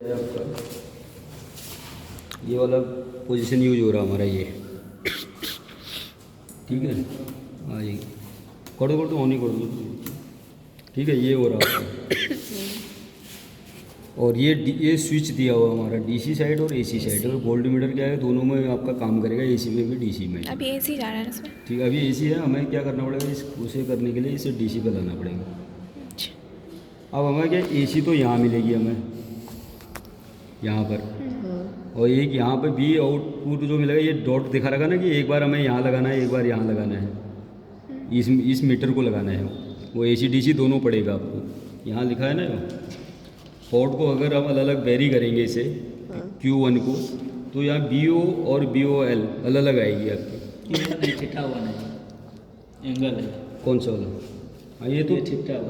है आपका ये वाला पोजीशन यूज हो रहा हमारा ये, ठीक है। हाँ ये कर दो ऑन ही कर दो, ठीक है। ये हो रहा आपका और ये स्विच दिया हुआ हमारा डीसी साइड और एसी साइड। और वोल्ट मीटर क्या है, दोनों में आपका काम करेगा, एसी में भी डीसी में। अभी एसी जा रहा है इसमें, ठीक है। अभी एसी है, हमें क्या करना पड़ेगा, उसे करने के लिए इसे डीसी पर लाना पड़ेगा। अब हमें क्या, एसी तो यहाँ मिलेगी हमें, यहाँ पर, और एक यहाँ पे भी आउटपुट जो मिलेगा, ये डॉट दिखा रखा ना कि एक बार हमें यहाँ लगाना है, एक बार यहाँ लगाना है, इस मीटर को लगाना है। वो एसी डीसी दोनों पड़ेगा आपको, यहाँ लिखा है ना। पोर्ट को अगर हम अलग अलग वेरी करेंगे इसे, Q1 को, तो यहाँ BO और BOL अलग अलग आएगी आपकी। ये थीटा वन है, एंगल है। कौन सा वाला? हाँ ये तो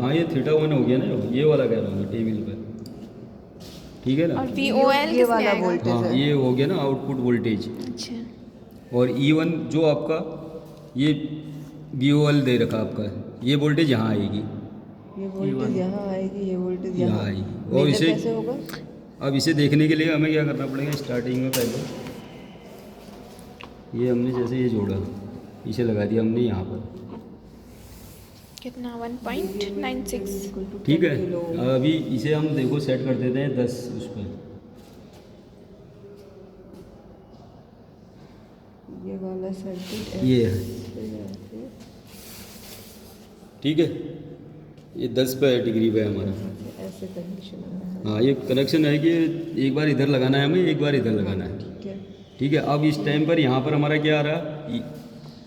हाँ ये θ1 हो गया ना, ये वाला कह रहा हूँ मैं टेबल पर, ठीक है ना। और VOL ये वाला वोल्टेज हाँ है। ये हो गया ना आउटपुट वोल्टेज। अच्छा, और E1 जो आपका ये BOL दे रखा आपका, ये वोल्टेज यहाँ आएगी, ये वोल्टेज यहाँ आएगी, ये वोल्टेज यहाँ यहाँ आएगी। और मेजर इसे कैसे होगा? अब इसे देखने के लिए हमें क्या करना पड़ेगा, स्टार्टिंग में पहले ये हमने जैसे ये जोड़ा, इसे लगा दिया हमने यहाँ पर, कितना 1.96। ठीक है। अभी इसे हम देखो सेट कर देते हैं 10 उस पर। ये वाला सर्किट ये है, ठीक है। ये 10 पे डिग्री पे है हमारा। ऐसे कनेक्शन आ रहा है। हाँ ये कनेक्शन है कि एक बार इधर लगाना है हमें, एक बार इधर लगाना है, ठीक है। ठीक है। अब इस टाइम पर यहाँ पर हमारा क्या आ रहा,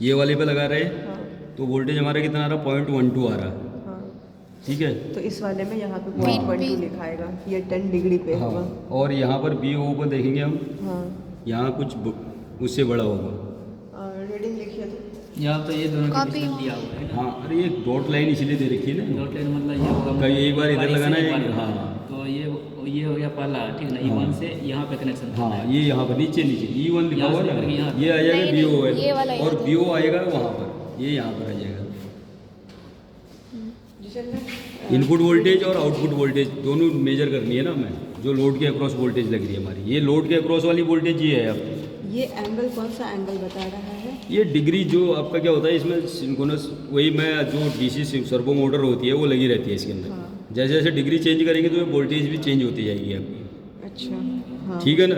ये वाले पे लगा रहे हैं, हाँ तो वोल्टेज हमारा कितना आ रहा, 0.12 आ रहा, हाँ। ठीक है। तो इस वाले में यहाँ पे 0.12 लिखा आएगा, ये 10 डिग्री पे हाँ होगा। और यहाँ पर BO पर देखेंगे हम, हाँ यहाँ कुछ उससे बड़ा होगा। रीडिंग लिखिए तो। यहाँ तो ये दोनों के कॉपी बीच में हो। दिया हुआ है ना। हाँ अरे ये डॉट लाइन इसीलिए दे रखी है ना, डॉट लाइन मतलब ये होगा, कहीं एक बार इधर लगाना है, एक बार हाँ। तो ये हो गया पहला, ठीक है ना। हाँ। E1 से यहाँ पे कनेक्शन करना हाँ है। ये यहाँ पर नीचे E1 लिखा यहाँ हुआ से ना, लेकर के यहाँ। ये आ जाएगा नहीं, नहीं, BOL, ये वाला और यहाँ। BO आएगा वहाँ पर, ये यहाँ पर आ जाएगा। इनपुट वोल्टेज और आउटपुट वोल्टेज दोनों मेजर करनी है ना हमें, जो लोड के अक्रॉस वोल्टेज लग रही है हमारी, ये लोड के अक्रॉस वाली वोल्टेज ये है आपकी। ये एंगल कौन सा एंगल बता रहा है? ये डिग्री जो आपका क्या होता है इसमें सिंक्रोनस, वही मैं जो DC सर्वो मोटर होती है वो लगी रहती है इसके अंदर। हाँ। जैसे जैसे डिग्री चेंज करेंगे तो ये वोल्टेज भी चेंज होती जाएगी आपकी, अच्छा हाँ, ठीक है ना।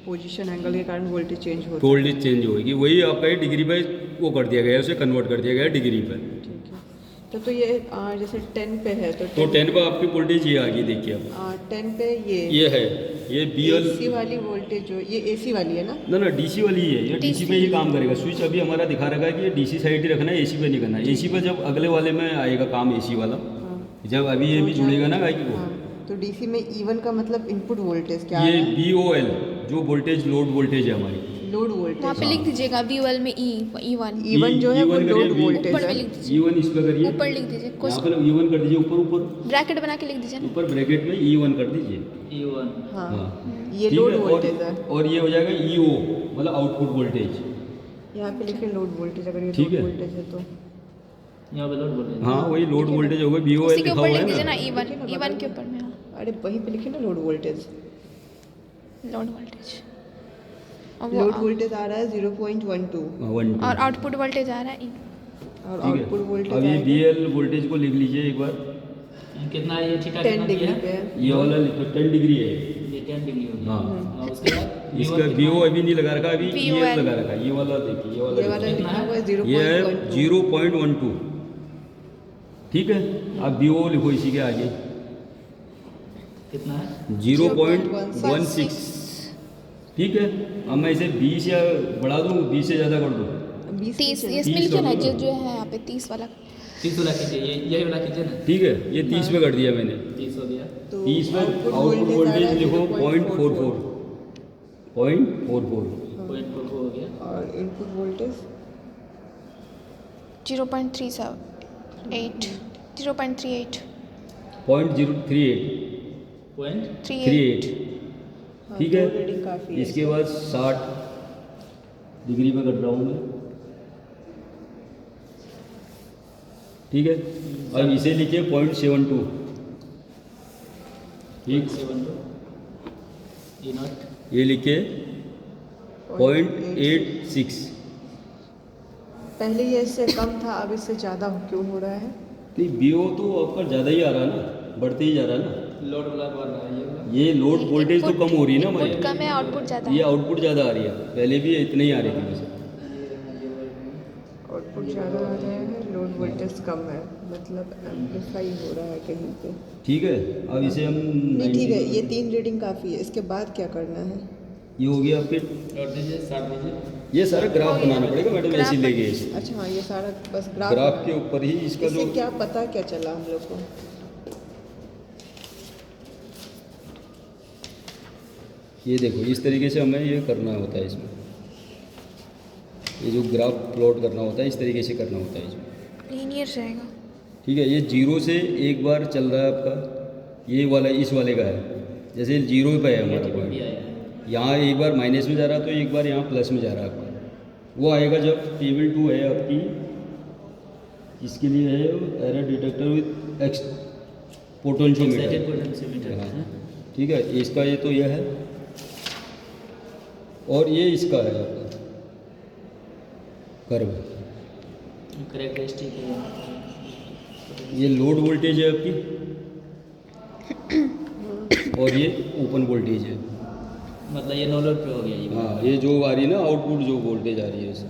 पोजीशन एंगल के कारण वोल्टेज चेंज होता है। वोल्टेज चेंज होगी, वही आपका ये डिग्री पे वो कर दिया गया है, उसे कन्वर्ट कर दिया गया है डिग्री पर। ठीक है। तो ये जैसे 10 पे है तो तो 10 पर आपकी वोल्टेज ये आ गई, देखिए आप 10 पे ये है, ये BL AC वाली वोल्टेज जो ये AC वाली है ना? ना DC वाली ही है, ये DC में ये काम करेगा। स्विच अभी हमारा दिखा रखा है कि ये DC साइड ही रखना है, AC पे नहीं करना है। AC पे जब अगले वाले में आएगा काम AC वाला, हाँ। जब अभी ये भी जुड़ेगा ना गाय की, हाँ, तो DC में E1 का मतलब इनपुट वोल्टेज क्या ये है? BOL जो वोल्टेज लोड वोल्टेज है हमारी, लोड वहाँ वोल्टेज। पे लिख दीजिएगा VOL में E1 E1 जो है वो E1 लोड करिए, वोल्टेज ऊपर में है। लिख दीजिए, E1 इस पे करिए, ऊपर लिख दीजिए, यहाँ पर E1 कर दीजिए, ऊपर ऊपर ब्रैकेट बना के लिख दीजिए ना। ऊपर ब्रैकेट में E1 कर दीजिए। E1 हाँ हाँ ये ठीक लोड है। वोल्टेज है। और ये हो जाएगा EO मतलब आउटपुट वोल्टेज, यहाँ पे लिखे लोड वोल्टेज, अगर ये ठीक लोड है। वोल्टेज है तो यहाँ पे लोड बोल रहे हैं। हाँ वही लोड वोल्टेज होगा, BOL उसी के लिखा ऊपर हुआ लिख दीजिए है ना ना। E1 के ऊपर में, हाँ, अरे वहीं पे लिखे ना लोड वोल्टेज। Load voltage. और लोड वो वोल्टेज आ रहा है 0.12 और आउटपुट वोल्टेज आ रहा है E। और ठीक आउटपुट है। वोल्टेज अब ये आएगा BL वोल्टेज को लिख लीजिए एक बार, कितना है ये, थीटा 10 कितना डिग्री दिया पे है? है। ये वाला लिखो 10 डिग्री है। ये 10 डिग्री हो गया। हाँ और उसके बाद इसका E1 BO अभी नहीं लगा रखा, अभी BOL EL लगा रखा है। ये वाला देखिए, ये वाला ये वाला देखिए। लिखा हुआ है ये है 0.12। 0.12, ठीक है। अब BO लिखो इसी के आगे, कितना है? 0.16, ठीक है। अब मैं इसे 20 या बढ़ा दूँ, 20 से ज़्यादा कर दूँ, 30, ये इसमें 30 लिखिए ना, होगा जो ना? जो है यहाँ पे 30 वाला। 30 वाला कीजिए, यही वाला कीजिए ना। ठीक है। ये 30 पे कर दिया मैंने, 30 हो गया। तो 30 पे आउटपुट आउटपुट वोल्टेज आ रहा वोल्टेज है लिखो 0.44 0.44 पॉइंट 4 हो गया। और इनपुट वोल्टेज 0.38 0.38 0.038 पॉइंट 38। हाँ, ठीक है। दो रीडिंग काफी है। इसके बाद 60 डिग्री पे कर रहा हूँ मैं, ठीक है। अब इसे लिखिए 0.72, ठीक। 72 E naught. ये लिखे 0.86। पहले ये इससे कम था, अब इससे ज़्यादा क्यों हो रहा है? नहीं BO तो आपका ज़्यादा ही आ रहा है ना, बढ़ते ही जा रहा है ना। लोड वाला बढ़ रहा है ये वाला। ये लोड वोल्टेज तो कम हो रही है ना इनपुट हमारी, कम है, आउटपुट ज़्यादा ये है। आउटपुट ज़्यादा आ रही है, पहले भी इतनी ही आ रही थी वैसे। आउटपुट ज़्यादा आ रहा है, लोड वोल्टेज कम है, मतलब एम्पलीफाई हो रहा है कहीं पे। ठीक है, अब इसे हम नहीं ठीक है, 90 ये 3 रीडिंग काफ़ी है, इसके बाद क्या करना है? ये हो गया आपके। नोट दीजिए, साथ दीजिए। ये सारा ग्राफ बनाना पड़ेगा मैडम, ऐसे ही लेके इसे अच्छा हाँ, ये सारा बस ग्राफ के ऊपर ही इसका इससे जो क्या पता क्या चला हम लोग को? ये देखो इस तरीके से हमें ये करना होता है इसमें, ये जो ग्राफ प्लॉट करना होता है इस तरीके से करना होता है इसमें। लीनियर रहेगा। ठीक है, ये 0 से एक बार चल रहा है आपका, ये वाला इस वाले का है, जैसे 0 पे है हमारा भी पॉइंट, आया। यहाँ एक बार माइनस में जा रहा है तो एक बार यहाँ प्लस में जा रहा है आपका। वो आएगा जब टेबल 2 है आपकी, इसके लिए है error detector with x Excited potentiometer. potentiometer, हाँ, हाँ। ठीक है, इसका ये तो यह है और ये इसका है आपका कर्व। कैरेक्टरिस्टिक है। ये लोड वोल्टेज है आपकी और ये ओपन वोल्टेज है। मतलब ये नो लोड पे हो गया ये। हाँ, ये जो आ रही है ना आउटपुट जो वोल्टेज आ रही है इससे।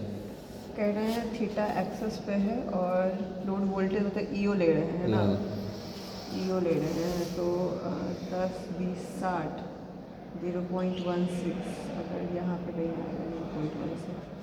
कह रहे हैं थीटा एक्सेस पे है और लोड वोल्टेज मतलब ईओ ले रहे हैं ना, हाँ, ईओ ले रहे हैं तो 10 20 60 0.16, अगर यहाँ पे कहीं आएगा 0.16